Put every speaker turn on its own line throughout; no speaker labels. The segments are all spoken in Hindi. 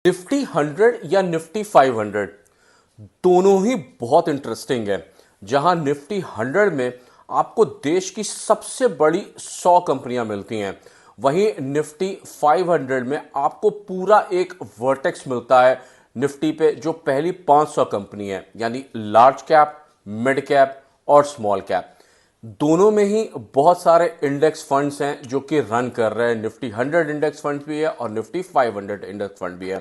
निफ्टी 100 या निफ्टी 500 दोनों ही बहुत इंटरेस्टिंग है। जहां निफ्टी 100 में आपको देश की सबसे बड़ी 100 कंपनियां मिलती हैं, वहीं निफ्टी 500 में आपको पूरा एक वर्टेक्स मिलता है निफ्टी पे, जो पहली 500 कंपनी है, यानी लार्ज कैप, मिड कैप और स्मॉल कैप। दोनों में ही बहुत सारे इंडेक्स फंड्स हैं जो कि रन कर रहे हैं। निफ्टी 100 इंडेक्स फंड भी है और निफ्टी 500 इंडेक्स फंड भी है।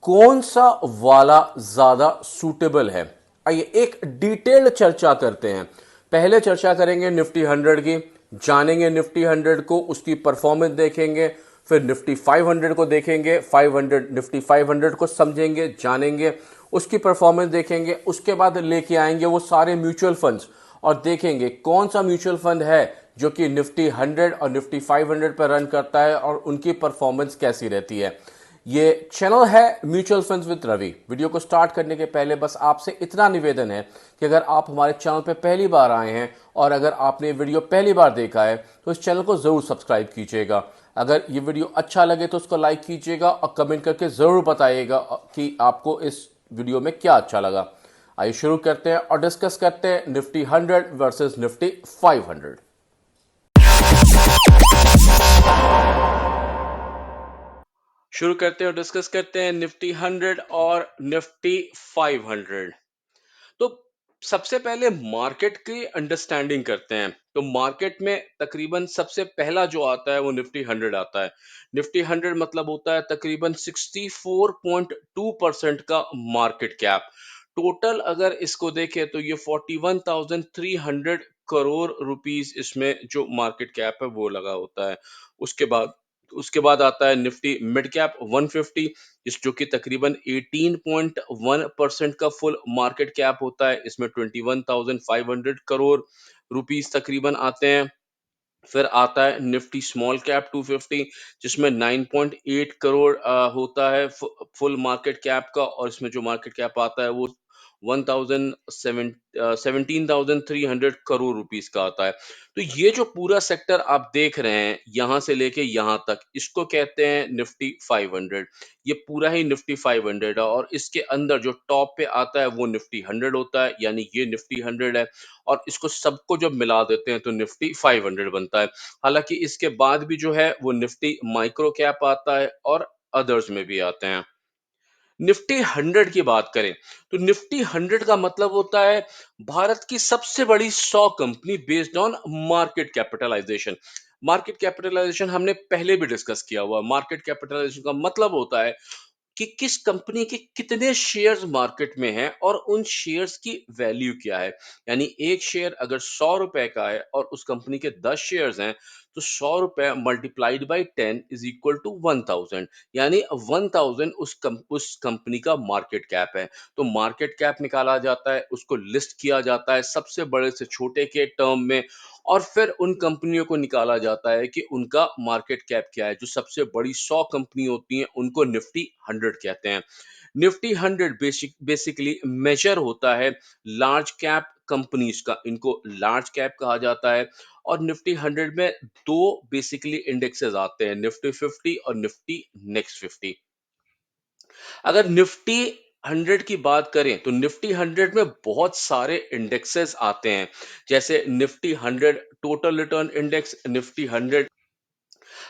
कौन सा वाला ज्यादा सूटेबल है, आइए एक डिटेल्ड चर्चा करते हैं। पहले चर्चा करेंगे निफ्टी 100 की, जानेंगे निफ्टी 100 को, उसकी परफॉर्मेंस देखेंगे। फिर निफ्टी 500 को देखेंगे, 500 निफ्टी 500 को समझेंगे, जानेंगे, उसकी परफॉर्मेंस देखेंगे। उसके बाद लेके आएंगे वो सारे म्यूचुअल फंड्स और देखेंगे कौन सा म्यूचुअल फंड है जो कि निफ्टी 100 और निफ्टी 500 पर रन करता है और उनकी परफॉर्मेंस कैसी रहती है। ये चैनल है mutual funds with Ravi. Video को स्टार्ट करने के पहले बस आपसे इतना निवेदन है कि अगर आप हमारे चैनल पर पहली बार आए हैं और अगर आपने वीडियो पहली बार देखा है तो इस चैनल को जरूर सब्सक्राइब कीजिएगा। अगर ये वीडियो अच्छा लगे तो उसको लाइक कीजिएगा और कमेंट करके जरूर बताइएगा कि आपको इस वीडियो में क्या अच्छा लगा। आइए शुरू करते हैं और डिस्कस करते हैं निफ्टी 100 वर्सेस निफ्टी 500। शुरू करते हैं और डिस्कस करते हैं निफ्टी 100 और निफ्टी 500। तो सबसे पहले मार्केट की अंडरस्टैंडिंग करते हैं। तो मार्केट में तकरीबन सबसे पहला जो आता है वो निफ्टी 100 आता है। निफ्टी 100 मतलब होता है तकरीबन 64.2% का मार्केट कैप। टोटल अगर इसको देखें तो ये 41,300 करोड़ रुपीस इसमें जो मार्केट कैप है वो लगा होता है। उसके बाद उसके बाद आता है निफ्टी मिड कैप 150, इस जो कि तकरीबन 18.1% का फुल मार्केट कैप होता है। इसमें 21,500 करोड़ रुपीस तकरीबन आते हैं। फिर आता है निफ्टी स्मॉल कैप 250, जिसमें 9.8 करोड़ होता है फुल मार्केट कैप का, और इसमें जो मार्केट कैप आता है वो 17,300 करोड़ रुपीस का आता है। तो ये जो पूरा सेक्टर आप देख रहे हैं यहां से लेके यहां तक, इसको कहते हैं निफ्टी 500। ये पूरा ही निफ्टी 500 है और इसके अंदर जो टॉप पे आता है वो निफ्टी 100 होता है, यानी ये निफ्टी 100 है। और इसको सबको जब मिला देते हैं तो निफ्टी 500 बनता है। हालांकि इसके बाद भी जो है वो निफ्टी माइक्रो कैप आता है और अदर्स में भी आते हैं। निफ्टी 100 की बात करें तो निफ्टी 100 का मतलब होता है भारत की सबसे बड़ी 100 company based on market capitalization. Market capitalization हमने पहले भी डिस्कस किया हुआ। मार्केट कैपिटलाइजेशन का मतलब होता है कि किस कंपनी के कितने शेयर्स मार्केट में हैं और उन शेयर्स की वैल्यू क्या है। यानी एक शेयर अगर 100 रुपए का है और उस कंपनी के 10 शेयर्स हैं, तो 100 रुपए multiplied by 10 is equal to 1000। यानी 1000 उस कंपनी का मार्केट कैप है। तो मार्केट कैप निकाला जाता है, उसको लिस्ट किया जाता है सबसे बड़े से छोटे के टर्म में, और फिर उन कंपनियों को निकाला जाता है कि उनका मार्केट कैप क्या है। जो सबसे बड़ी 100 कंपनी होती हैं उनको निफ्टी 100 कहते हैं। निफ्टी 100 बेसिकली मेजर होता है लार्ज कैप कंपनीज का, इनको लार्ज कैप कहा जाता है। और निफ्टी 100 में दो बेसिकली इंडेक्सेस आते हैं, निफ्टी 50 और निफ्टी नेक्स्ट 50। अगर निफ्टी 100 की बात करें तो निफ्टी 100 में बहुत सारे इंडेक्सेस आते हैं, जैसे Nifty 100 total return index, Nifty 100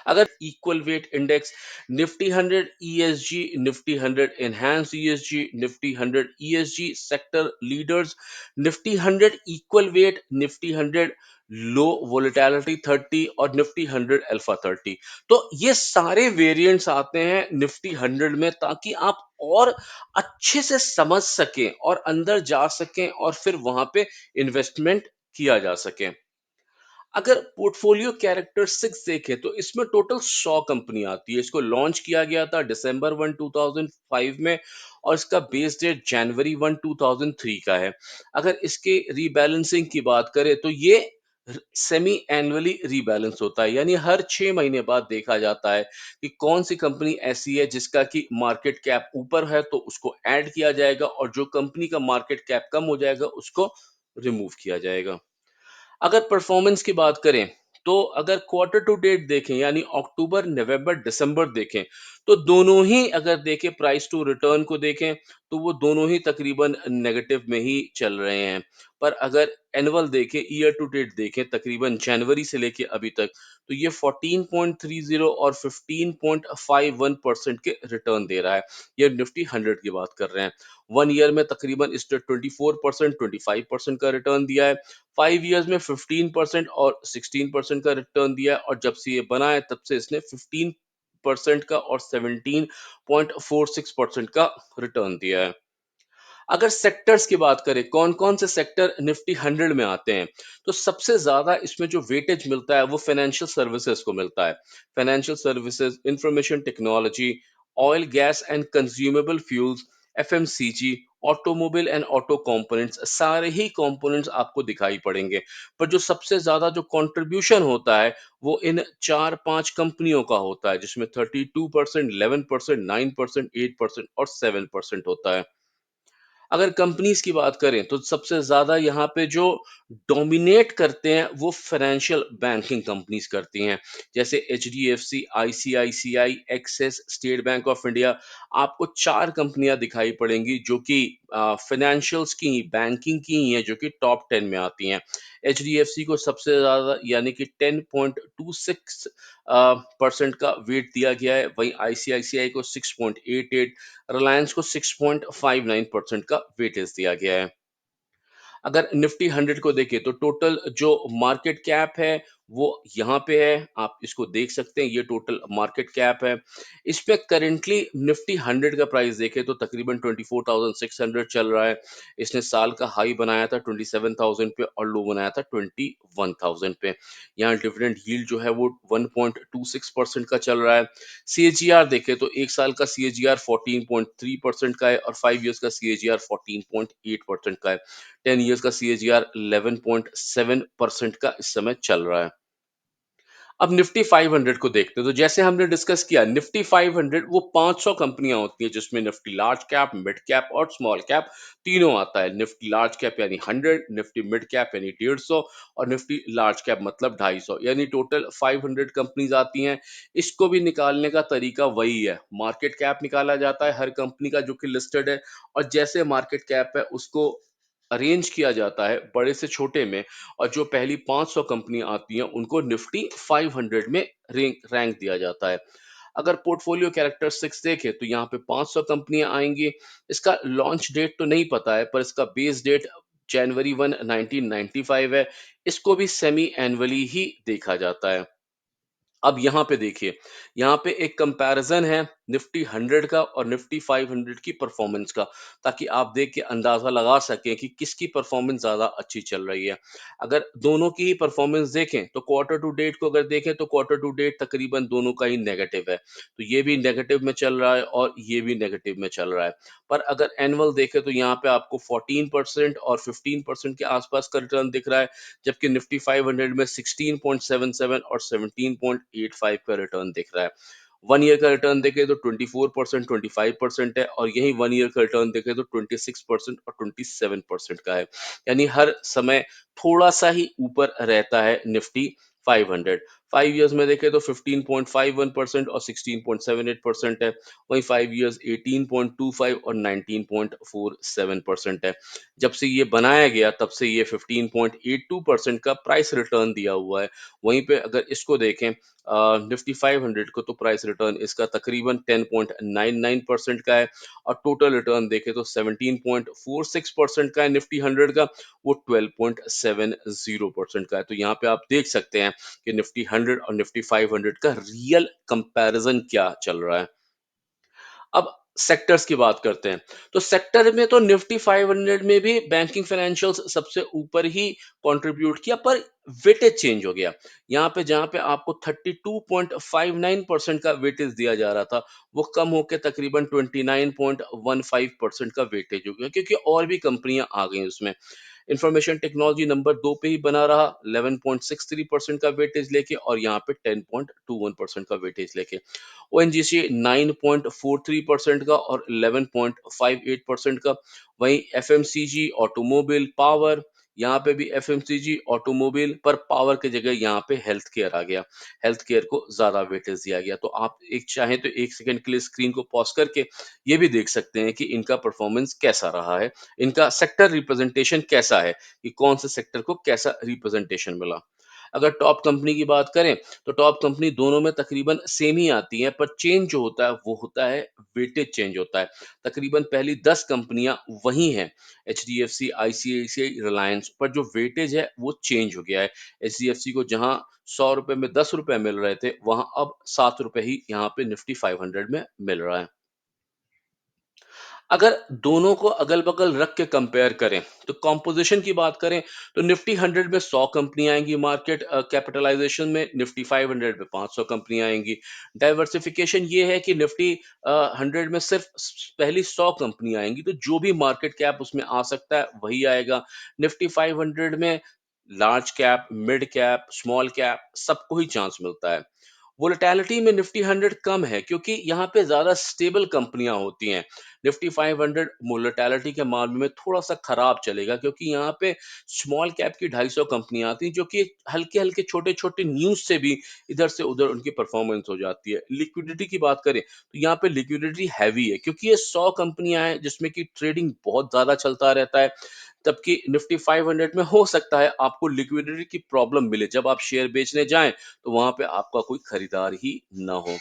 अगर equal weight index, Nifty 100 ESG, Nifty 100 enhance ESG, Nifty 100 ESG sector leaders, Nifty 100 equal weight, Nifty 100 लो वोलेटिलिटी 30 और निफ्टी 100 अल्फा 30। तो ये सारे वेरिएंट्स आते हैं निफ्टी 100 में, ताकि आप और अच्छे से समझ सकें और अंदर जा सकें और फिर वहां पे इन्वेस्टमेंट किया जा सके। अगर पोर्टफोलियो कैरेक्टरिस्टिक्स देखें तो इसमें टोटल 100 कंपनी आती है। इसको लॉन्च किया गया था December 1 2005 में, और इसका बेस डेट January 1 2003 का है। अगर इसके रीबैलेंसिंग की बात करें तो ये सेमी एनुअली रीबैलेंस होता है, यानी हर 6 महीने बाद देखा जाता है कि कौन सी कंपनी ऐसी है जिसका कि मार्केट कैप ऊपर है तो उसको ऐड किया जाएगा, और जो कंपनी का मार्केट कैप कम हो जाएगा उसको रिमूव किया जाएगा। अगर परफॉर्मेंस की बात करें तो अगर क्वार्टर टू डेट देखें यानी अक्टूबर, नवंबर, दिसंबर देखें, तो दोनों ही अगर देखें प्राइस टू रिटर्न को देखें, तो वो दोनों ही तकरीबन नेगेटिव में ही चल रहे हैं। पर अगर एनुअल देखें, ईयर टू डेट देखें तकरीबन जनवरी से लेके अभी तक, तो ये 14.30 और 15.51% के रिटर्न दे रहा है। ये निफ्टी 100 की बात कर रहे हैं। 1 ईयर में तकरीबन इसने 24%, 25% का रिटर्न दिया है। 5 इयर्स में 15% और 16% का रिटर्न दिया है और जब से ये बना है तब से इसने 15% का और 17.46% का रिटर्न दिया है। अगर सेक्टर्स की बात करें, कौन-कौन से सेक्टर निफ्टी 100 में आते हैं, तो सबसे ज़्यादा इसमें जो वेटेज मिलता है वो फाइनेंशियल सर्विसेज को मिलता है। Financial services, information technology, oil, gas and consumable fuels, FMCG, automobile and auto components, सारे ही कंपोनेंट्स आपको दिखाई पड़ेंगे। पर जो सबसे ज़्यादा जो कंट्रीब्यूशन होता है, वो इन 4-5 कंपनियों का होता है, जिसमें 32%, 11%, 9%, 8% और 7% होता है। अगर कंपनीज की बात करें तो सबसे ज्यादा यहाँ पे जो डोमिनेट करते हैं वो फाइनेंशियल बैंकिंग कंपनीज करती हैं, जैसे H D F C, ICICI, Axis, State Bank of India. आपको चार कंपनियां दिखाई पड़ेंगी जो कि फाइनेंशियल्स की, बैंकिंग की ही हैं, जो कि टॉप 10 में आती हैं। एच डी एफ सी को सबसे ज्यादा यानी कि 10.26 परसेंट का वेट दिया गया है, वहीं आईसीआईसीआई को 6.88, रिलायंस को 6.59% का वेटेज दिया गया है। अगर निफ्टी 100 को देखें तो टोटल जो मार्केट कैप है वो यहाँ पे है, आप इसको देख सकते हैं, ये टोटल मार्केट कैप है। इस पे करेंटली निफ्टी 100 का प्राइस देखें तो तकरीबन 24,600 चल रहा है। इसने साल का हाई बनाया था 27,000 पे और लो बनाया था 21,000 पे। यहाँ डिविडेंड यील्ड जो है वो 1.26% का चल रहा है। सीएजीआर देखें तो एक साल का सीएजीआर 14.3% का है और 5 इयर्स का सीएजीआर 14.8% का है। 10 इयर्स का सीएजीआर 11.7% का इस समय चल रहा है। अब निफ्टी 500 को देखते हैं, तो जैसे हमने डिस्कस किया, निफ्टी 500 वो 500 कंपनियां होती हैं, जिसमें Nifty large cap, mid cap और स्मॉल कैप तीनों आता है। निफ्टी लार्ज कैप यानी 100, निफ्टी मिड कैप यानी 150 और निफ्टी लार्ज कैप मतलब 250, यानी टोटल 500 कंपनीज आती हैं। इसको भी निकालने का तरीका वही है, मार्केट कैप निकाला जाता है हर कंपनी का जो कि लिस्टेड है, और जैसे मार्केट कैप है उसको अरेंज किया जाता है बड़े से छोटे में, और जो पहली 500 कंपनी आती हैं उनको निफ्टी 500 में रैंक दिया जाता है। अगर पोर्टफोलियो कैरेक्टरिस्टिक्स देखें तो यहाँ पे 500 कंपनियां आएंगी। इसका लॉन्च डेट तो नहीं पता है, पर इसका बेस डेट जनवरी 1 1995 है। इसको भी सेमी एनुअली ही देखा जाता है। अब यहाँ पे देखिए, यहाँ पे एक कंपैरिजन है निफ्टी 100 का और निफ्टी 500 की परफॉर्मेंस का, ताकि आप देख के अंदाजा लगा सकें कि किसकी परफॉर्मेंस ज्यादा अच्छी चल रही है। अगर दोनों की ही परफॉर्मेंस देखें तो क्वार्टर टू डेट को अगर देखें तो क्वार्टर टू डेट तकरीबन दोनों का ही नेगेटिव है, तो ये भी नेगेटिव में चल रहा है और ये भी नेगेटिव में चल रहा है। पर अगर एनुअल देखें तो यहाँ पे आपको 14% और 15% के आसपास का रिटर्न दिख रहा है, जबकि निफ्टी 500 में 16.77 और 17.85 का रिटर्न दिख रहा है। 1 ईयर का रिटर्न देखें तो 24%, 25% है, और यही 1 ईयर का रिटर्न देखें तो 26% और 27% का है। यानी हर समय थोड़ा सा ही ऊपर रहता है निफ्टी 500। 5 इयर्स में देखें तो 15.51% और 16.78% है, वहीं 5 इयर्स 18.25 और 19.47% है। जब से ये बनाया गया तब से ये 15.82% का प्राइस रिटर्न दिया हुआ है। वहीं पे अगर इसको देखें निफ्टी 500 को, तो प्राइस रिटर्न इसका तकरीबन 10.99% का है, और टोटल रिटर्न देखें तो 17.46% का है निफ्टी 100 का, वो 12.70% का है। तो यहाँ पे आप देख सकते हैं कि निफ्टी 100 और निफ्टी 500 का रियल कंपैरिजन क्या चल रहा है। अब सेक्टर्स की बात करते हैं, तो सेक्टर में तो निफ्टी 500 में भी बैंकिंग फाइनेंशियल्स सबसे ऊपर ही कंट्रीब्यूट किया, पर वेटेज चेंज हो गया। यहाँ पे जहाँ पे आपको 32.59% का वेटेज दिया जा रहा था, वो कम होकर तकरीबन 29.15% का वेटेज हो गया, क्योंकि और भी कंपनियां आ गई उसमें। इंफॉर्मेशन टेक्नोलॉजी नंबर 2 पे ही बना रहा 11.63% का वेटेज लेके, और यहाँ पे 10.21% का वेटेज लेके। ओएनजीसी 9.43% का और 11.58% का। वहीं एफएमसीजी, ऑटोमोबाइल, पावर, यहाँ पे भी एफएमसीजी, ऑटोमोबाइल पर पावर की जगह यहाँ पे हेल्थ केयर आ गया। हेल्थ केयर को ज़्यादा वेटेज दिया गया। तो आप एक चाहें तो 1 सेकंड के लिए स्क्रीन को पॉज़ करके ये भी देख सकते हैं कि इनका परफ़ॉर्मेंस कैसा रहा है, इनका सेक्टर रिप्रेज़ेंटेशन कैसा है, कि कौन से सेक्टर को कैसा रिप्रेज़ेंटेशन मिला। अगर टॉप कंपनी की बात करें, तो टॉप कंपनी दोनों में तकरीबन सेम ही आती हैं, पर चेंज जो होता है, वो होता है वेटेज चेंज होता है। तकरीबन पहली 10 कंपनियाँ वही हैं, एचडीएफसी, आईसीआईसीआई, रिलायंस, पर जो वेटेज है, वो चेंज हो गया है। एचडीएफसी को जहाँ ₹100 में ₹10 मिल रहे थे, वहाँ अब ₹7 ही यहाँ पे निफ्टी 500 में मिल रहा है। अगर दोनों को अगल-बगल रख के कंपेयर करें, तो कंपोज़िशन की बात करें, तो निफ्टी 100 में 100 कंपनियाँ आएँगी, मार्केट कैपिटलाइज़ेशन में निफ्टी 500 में 500 कंपनियाँ आएँगी। डाइवर्सिफ़िकेशन ये है कि निफ्टी 100 में सिर्फ़ पहली 100 कंपनियाँ आएँगी, तो जो भी मार्केट कैप उसमें आ सकता है, वही आएगा। निफ्टी 500 में large cap, mid cap, small cap सबको ही चांस मिलता है। वोलेटिलिटी में निफ्टी 100 कम है क्योंकि यहाँ पे ज़्यादा स्टेबल कंपनियाँ होती हैं। निफ्टी 500 वोलेटिलिटी के मामले में थोड़ा-सा खराब चलेगा क्योंकि यहाँ पे स्मॉल कैप की 250 कंपनियाँ आती हैं जो कि हल्के-हल्के, छोटे-छोटे न्यूज़ से भी इधर से उधर उनकी परफॉर्मेंस हो जाती है। लिक्विडिटी की बात करें, तो यहाँ पे लिक्विडिटी हैवी है क्योंकि ये 100 कंपनियाँ हैं जिसमें कि ट्रेडिंग बहुत ज़्यादा चलता रहता है। जबकि निफ्टी 500 में हो सकता है आपको लिक्विडिटी की प्रॉब्लम मिले। जब आप शेयर बेचने जाएँ, तो वहाँ पे आपका कोई खरीदार ही ना हो।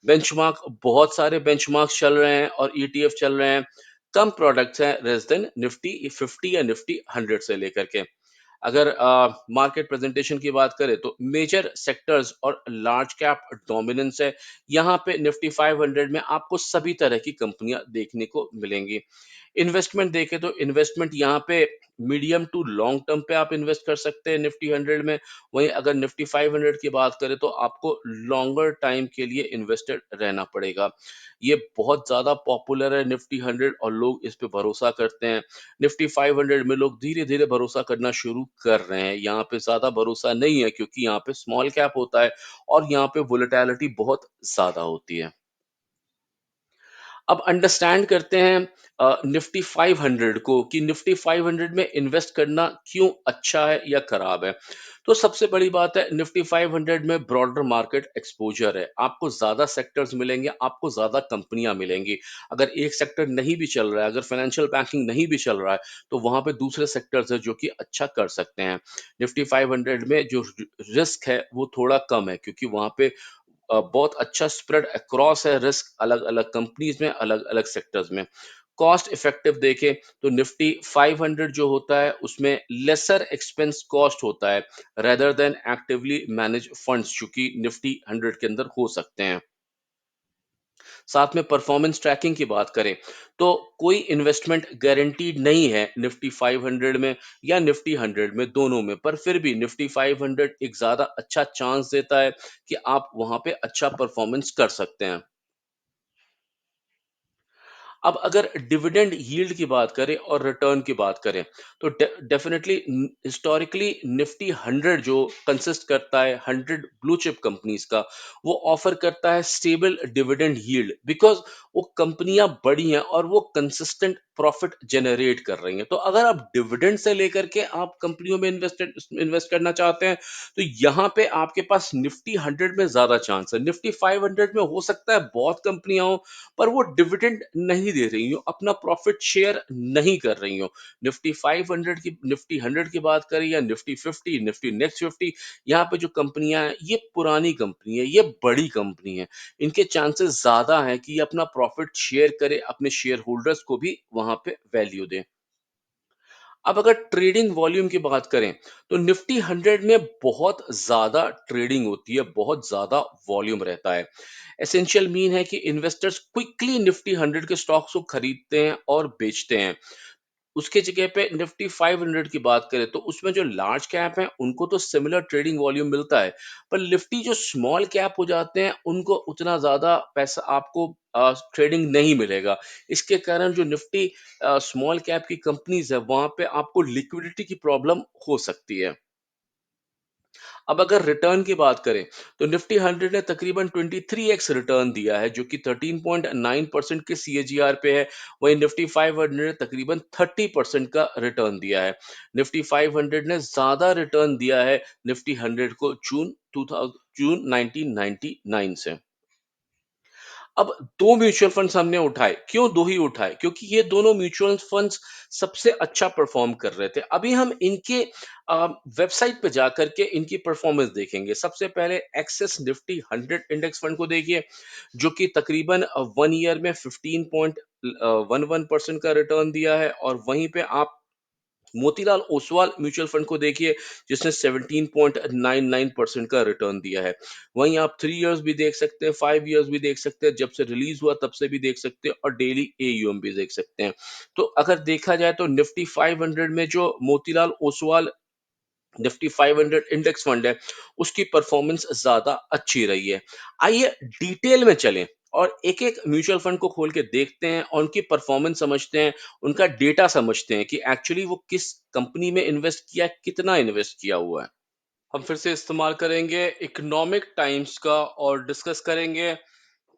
बेंचमार्क बहुत सारे बेंचमार्क्स चल रहे हैं और ईटीएफ चल रहे हैं। कम प्रोडक्ट्स हैं लेस देन निफ्टी 50 या निफ्टी 100 से लेकर के। अगर मार्केट प्रेजेंटेशन की बात करें तो मेजर सेक्टर्स और लार्ज कैप डोमिनेंस है। यहाँ पे निफ्टी 500 में आपको सभी तरह की कंपनियां देखने को मिलेंगी। इन्वेस्टमेंट देखें तो इन्वेस्टमेंट यहाँ पे मीडियम टू लॉन्ग टर्म पे आप इन्वेस्ट कर सकते हैं निफ्टी 100 में। वहीं अगर निफ्टी 500 की बात करें तो आपको लॉन्गर टाइम के लिए इन्वेस्टेड रहना पड़ेगा। ये बहुत ज़्यादा पॉपुलर है निफ्टी 100 और लोग इस पे भरोसा करते हैं। निफ्टी 500 में लोग धीरे-धीरे भरोसा करना शुरू कर रहे हैं। यहाँ पे ज़्यादा भरोसा नहीं है क्योंकि यहाँ पे स्मॉल कैप होता है और यहाँ पे वोलेटिलिटी बहुत ज़्यादा होती है। अब अंडरस्टैंड करते हैं निफ्टी 500 को कि निफ्टी 500 में इन्वेस्ट करना क्यों अच्छा है या खराब है। तो सबसे बड़ी बात है निफ्टी 500 में ब्रॉडर मार्केट एक्सपोजर है। आपको ज़्यादा सेक्टर्स मिलेंगे, आपको ज़्यादा कंपनियां मिलेंगी। अगर एक सेक्टर नहीं भी चल रहा है, अगर फाइनेंशियल बैंकिंग नहीं भी चल रहा है, तो वहां पे दूसरे सेक्टर्स है जो कि अच्छा कर सकते हैं। निफ्टी 500 में जो रिस्क है वो थोड़ा कम है क्योंकि वहां पे बहुत अच्छा स्प्रेड अक्रॉस है रिस्क अलग-अलग कंपनीज में, अलग-अलग सेक्टर्स में। कॉस्ट इफेक्टिव देखें तो निफ्टी 500 जो होता है उसमें लेसर एक्सपेंस कॉस्ट होता है rather than actively manage funds जो कि निफ्टी 100 के अंदर हो सकते हैं। साथ में परफॉर्मेंस ट्रैकिंग की बात करें तो कोई इन्वेस्टमेंट गारंटीड नहीं है निफ्टी 500 में या निफ्टी 100 में, दोनों में। पर फिर भी निफ्टी 500 एक ज़्यादा अच्छा चांस देता है कि आप वहाँ पे अच्छा परफॉर्मेंस कर सकते हैं। अब अगर डिविडेंड यील्ड की बात करें और रिटर्न की बात करें तो डेफिनेटली हिस्टोरिकली निफ्टी 100 जो कंसिस्ट करता है 100 ब्लू चिप कंपनीज का, वो ऑफर करता है स्टेबल डिविडेंड यील्ड बिकॉज वो कंपनियां बड़ी हैं और वो कंसिस्टेंट प्रॉफिट जनरेट कर रही हैं। तो अगर आप डिविडेंड से लेकर के आप कंपनियों में इन्वेस्ट करना चाहते हैं, तो यहाँ पे आपके पास निफ्टी 100 में ज्यादा चांस है। निफ्टी 500 में हो सकता है बहुत कंपनियां हो पर वो डिविडेंड नहीं दे रही हो, अपना प्रॉफिट शेयर नहीं कर रही हो। निफ्टी 500 की, निफ्टी 100 की बात करें या निफ्टी 50, निफ्टी नेक्स्ट 50, यहाँ पे जो कंपनियां हैं ये पुरानी कंपनी है, ये बड़ी कंपनी है। इनके चांसेस ज्यादा हैं कि ये अपना प्रॉफिट शेयर करे, अपने शेयर होल्डर्स को भी वहां पे वैल्यू दे। अब अगर ट्रेडिंग वॉल्यूम की बात करें तो निफ्टी 100 में बहुत ज़्यादा ट्रेडिंग होती है, बहुत ज़्यादा वॉल्यूम रहता है। एसेंशियल मीन है कि इन्वेस्टर्स क्विकली निफ्टी 100 के स्टॉक्स को खरीदते हैं और बेचते हैं। उसके जगह पे निफ्टी 500 की बात करें तो उसमें जो लार्ज कैप हैं उनको तो सिमिलर ट्रेडिंग वॉल्यूम मिलता है, पर निफ्टी जो स्मॉल कैप हो जाते हैं उनको उतना ज़्यादा पैसा आपको ट्रेडिंग नहीं मिलेगा। इसके कारण जो निफ्टी स्मॉल कैप की कंपनीज है वहाँ पे आपको लिक्विडिटी की प्रॉब्लम हो सकती है। अब अगर रिटर्न की बात करें, तो निफ्टी 100 ने तकरीबन 23x रिटर्न दिया है, जो कि 13.9% के सीएजीआर पे है। वहीं निफ्टी 500 ने तकरीबन 30% का रिटर्न दिया है। निफ्टी 500 ने ज़्यादा रिटर्न दिया है निफ्टी 100 को जून 1999 से। अब 2 म्यूचुअल फंड्स हमने उठाए, क्यों 2 ही उठाए? क्योंकि ये दोनों म्यूचुअल फंड्स सबसे अच्छा परफ़ॉर्म कर रहे थे। अभी हम इनके अ, वेबसाइट पे जाकर के इनकी परफ़ॉर्मेंस देखेंगे। सबसे पहले एक्सेस निफ्टी 100 इंडेक्स फंड को देखिए, जो कि तकरीबन 1 ईयर में 15.11% का रिटर्न दिया है, और वहीं पे आप मोतीलाल ओसवाल म्यूचुअल फंड को देखिए, जिसने 17.99% का रिटर्न दिया है। वहीं आप 3 इयर्स भी देख सकते हैं, 5 इयर्स भी देख सकते हैं, जब से रिलीज हुआ तब से भी देख सकते हैं, और डेली एयूएम भी देख सकते हैं। तो अगर देखा जाए तो निफ्टी 500 में जो Motilal Oswal Nifty 500 index fund है, उसकी परफॉर्मेंस ज्यादा अच्छी रही है। आइए डिटेल में चलें और एक एक म्यूचुअल फंड को खोल के देखते हैं और उनकी परफॉर्मेंस समझते हैं, उनका डेटा समझते हैं कि एक्चुअली वो किस कंपनी में इन्वेस्ट किया है, कितना इन्वेस्ट किया हुआ है। हम फिर से इस्तेमाल करेंगे इकोनॉमिक टाइम्स का और डिस्कस करेंगे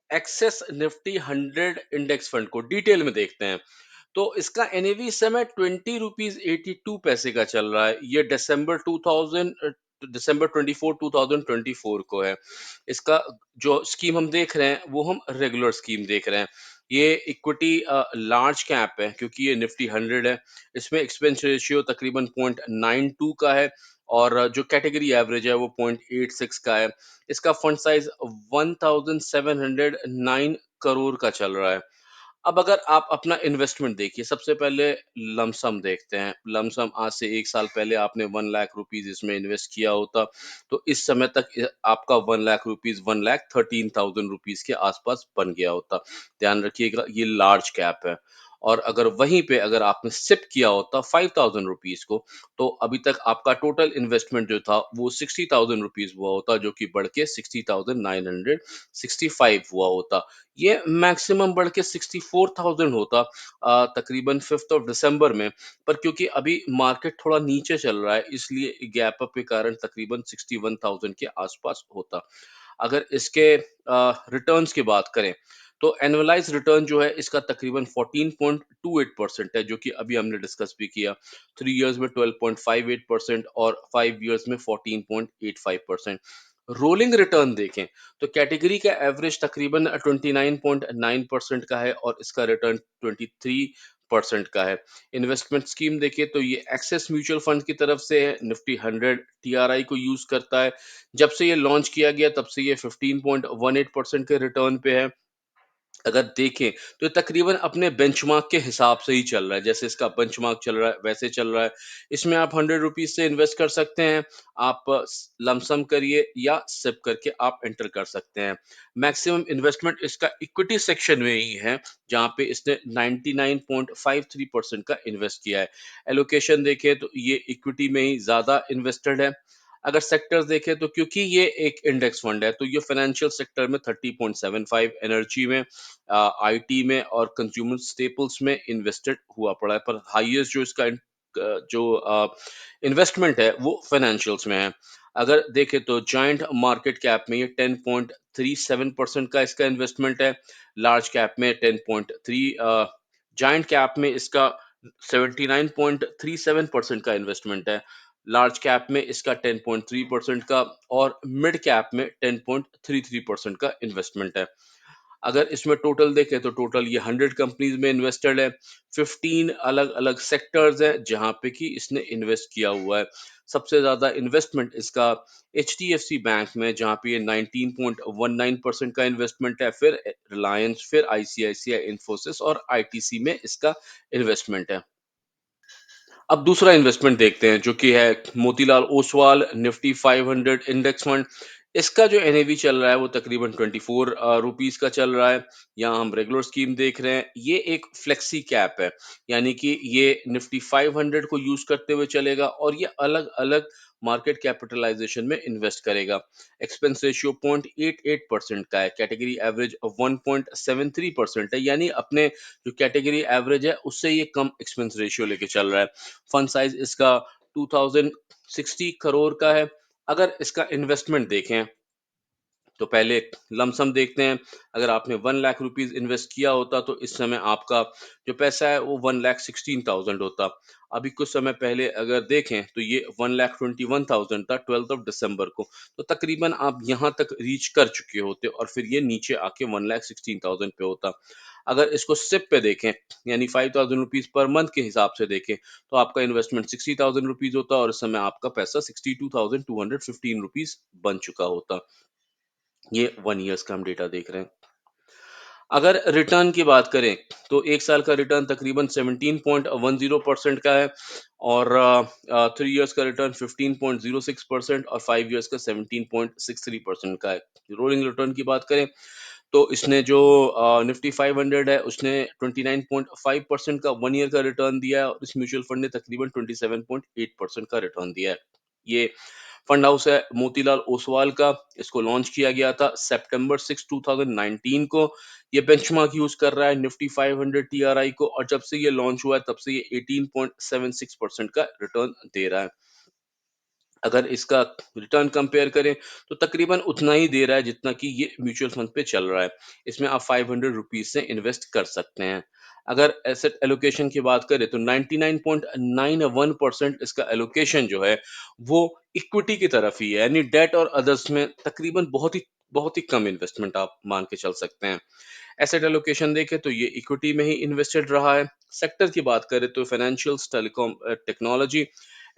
एक्सेस निफ्टी 100 इंडेक्स फंड को। डिटेल में देखते हैं। तो इसका एनएवी इस समय 20 रुपीज 82 पैसे का चल रहा है। ये दिसंबर 24 2024 को है। इसका जो स्कीम हम देख रहे हैं, वो हम रेगुलर स्कीम देख रहे हैं। ये इक्विटी लार्ज कैप है, क्योंकि ये निफ्टी 100 है। इसमें एक्सपेंस रेशियो तकरीबन 0.92 का है, और जो कैटेगरी एवरेज है वो 0.86 का है। इसका फंड साइज 1709 करोड़ का चल रहा है। अब अगर आप अपना इन्वेस्टमेंट देखिए, सबसे पहले लमसम देखते हैं। लमसम आज से 1 साल पहले आपने 1 लाख रुपीज़ इसमें इन्वेस्ट किया होता, तो इस समय तक आपका 1 लाख रुपीज़ 1,13,000 रुपीज़ के आसपास बन गया होता। ध्यान रखिएगा, ये लार्ज कैप है। और अगर वहीं पे अगर आपने सिप किया होता 5,000 रुपीज़ को, तो अभी तक आपका टोटल इन्वेस्टमेंट जो था वो 60,000 रुपीज़ हुआ होता, जो कि बढ़ के 60,965 हुआ होता। ये मैक्सिमम बढ़ के 64,000 होता तकरीबन 5th ऑफ दिसंबर में। पर क्योंकि अभी मार्केट थोड़ा नीचे चल रहा है, इसलिए गैप अप के कारण तकरीबन 61,000 के आसपास होता। अगर इसके रिटर्न्स की बात करें, तो एनुअलाइज रिटर्न जो है इसका तकरीबन 14.28% है, जो कि अभी हमने डिस्कस भी किया। 3 इयर्स में 12.58% और 5 इयर्स में 14.85%। रोलिंग रिटर्न देखें, तो कैटेगरी का एवरेज तकरीबन 29.9% का है, और इसका रिटर्न 23% का है। इन्वेस्टमेंट स्कीम देखें, तो ये एक्सेस म्यूचुअल फंड की तरफ से है। निफ्टी 100 टीआरआई को यूज करता है। जब से ये लॉन्च किया गया, तब से ये 15.18% के रिटर्न पे है। अगर देखें, तो ये तकरीबन अपने बेंचमार्क के हिसाब से ही चल रहा है। जैसे इसका बेंचमार्क चल रहा है, वैसे चल रहा है। इसमें आप 100 रुपीज़ से इन्वेस्ट कर सकते हैं। आप लमसम करिए या सिप करके आप एंटर कर सकते हैं। मैक्सिमम इन्वेस्टमेंट इसका इक्विटी सेक्शन में ही है, जहाँ पे इसने 99.53% का इन्वेस्ट किया है। एलोकेशन देखें, तो ये इक्विटी में ही ज़्यादा इन्वेस्टेड है। अगर सेक्टर्स देखें, तो क्योंकि ये एक इंडेक्स फंड है, तो ये फाइनेंशियल सेक्टर में 30.75, एनर्जी में, आईटी में और कंज्यूमर स्टेपल्स में इन्वेस्टेड हुआ पड़ा है। पर हाईएस्ट जो इसका जो इन्वेस्टमेंट है वो फाइनेंशियल्स में है। अगर देखें, तो जॉइंट मार्केट कैप में ये 10.37% का इसका इन्वेस्टमेंट है। लार्ज कैप में 10.3, जॉइंट कैप में इसका 79.37% का इन्वेस्टमेंट है। लार्ज कैप में इसका 10.3% का, और मिड कैप में 10.33% का इन्वेस्टमेंट है। अगर इसमें टोटल देखें, तो टोटल ये 100 कंपनीज में इन्वेस्टेड है। 15 अलग-अलग सेक्टर्स हैं जहाँ पे कि इसने इन्वेस्ट किया हुआ है। सबसे ज़्यादा इन्वेस्टमेंट इसका एचडीएफसी बैंक में, जहाँ पे ये 19.19% का इन्वेस्टमेंट है। फिर रिलायंस, फिर आईसीआईसीआई, इन्फोसिस और आईटीसी में इसका इन्वेस्टमेंट है। अब दूसरा इन्वेस्टमेंट देखते हैं, जो कि है Motilal Oswal Nifty 500 index fund. इसका जो एनएवी चल रहा है वो तकरीबन 24 रुपीस का चल रहा है। यहाँ हम रेगुलर स्कीम देख रहे हैं। ये एक फ्लेक्सी कैप है, यानी कि ये निफ्टी 500 को यूज करते हुए चलेगा, और ये अलग अलग मार्केट कैपिटलाइजेशन में इन्वेस्ट करेगा। एक्सपेंस रेशियो 0.88% का है। कैटेगरी एवरेज 1.73% है, यानी अपने जो कैटेगरी एवरेज है उससे ये कम एक्सपेंस रेशियो लेके चल रहा है। फंड साइज इसका 2060 करोड़ का है, अगर इसका इन्वेस्टमेंट देखें तो पहले लमसम देखते हैं, अगर आपने 1 लाख रुपीज़ इन्वेस्ट किया होता तो इस समय आपका जो पैसा है वो 1,16,000 होता। अभी कुछ समय पहले अगर देखें तो ये 1,21,000 था 12th ऑफ दिसंबर को। तो तकरीबन आप यहाँ तक रीच कर चुके होते और फिर ये नीचे आके 1,16,000 पे होता। अगर इसको सिप पे देखें यानी 5,000 रुपीज़ पर मंथ के हिसाब से देखें तो आपका इन्वेस्टमेंट 60,000 रुपीज़ होता और इस समय आपका पैसा 62,215 रुपीज़ बन चुका होता। ये 1 ईयर्स का हम डेटा देख रहे हैं। अगर रिटर्न की बात करें, तो 1 साल का रिटर्न तकरीबन 17.10% का है और 3 इयर्स का रिटर्न 15.06% और 5 इयर्स का 17.63% का है। रोलिंग रिटर्न की बात करें, तो इसने जो निफ्टी 500 है, उसने 29.5% का 1 ईयर का रिटर्न दिया है और इस म्यूचुअल फंड ने तकरीबन 27.8% का रिटर्न दिया है। ये फंड हाउस है मोतीलाल ओसवाल का, इसको लॉन्च किया गया था सितंबर 6 2019 को। ये बेंचमार्क यूज कर रहा है निफ्टी 500 टीआरआई को और जब से ये लॉन्च हुआ है तब से ये 18.76% का रिटर्न दे रहा है। अगर इसका रिटर्न कंपेयर करें तो तकरीबन उतना ही दे रहा है जितना कि ये म्यूचुअल फंड पे चल रहा है। इसमें आप 500 रुपीज से इन्वेस्ट कर सकते हैं। अगर एसेट एलोकेशन की बात करें तो 99.91% इसका एलोकेशन जो है वो इक्विटी की तरफ ही है, यानी डेट और अदर्स में तकरीबन बहुत ही कम इन्वेस्टमेंट आप मान के चल सकते हैं। एसेट एलोकेशन देखें तो ये इक्विटी में ही इन्वेस्टेड रहा है। सेक्टर की बात करें तो financials, telecom, technology,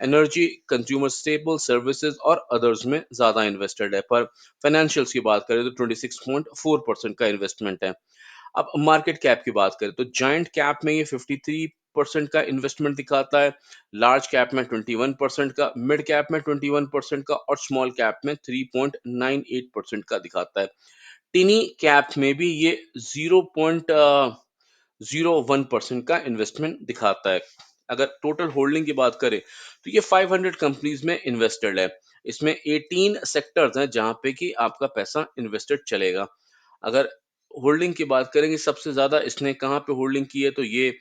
energy, consumer stable, services और अदर्स में ज्यादा इन्वेस्टेड है। पर फाइनेंशियल्स की बात करें तो 26.4% का इन्वेस्टमेंट है। अब मार्केट कैप की बात करें तो जायंट कैप में ये 53% का इन्वेस्टमेंट दिखाता है, लार्ज कैप में 21% का, मिड कैप में 21% का और स्मॉल कैप में 3.98% का दिखाता है। टिनी कैप में भी ये 0.01% का इन्वेस्टमेंट दिखाता है। अगर टोटल होल्डिंग की बात करें तो ये 500 कंपनीज में इन्वेस्टेड है। इसमें 18 सेक्टर्स हैं जहां पे कि आपका पैसा इन्वेस्टेड चलेगा। अगर होल्डिंग की बात करेंगे सबसे ज्यादा इसने कहाँ पे होल्डिंग की है तो ये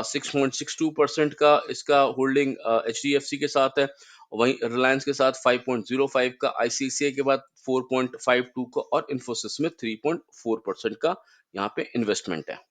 6.62% का इसका holding H D F C के साथ है। वहीं रिलायंस के साथ 5.05 का, आईसीआईसीआई के बाद 4.52 का और इन्फोसिस में 3.4% का यहाँ पे इन्वेस्टमेंट है।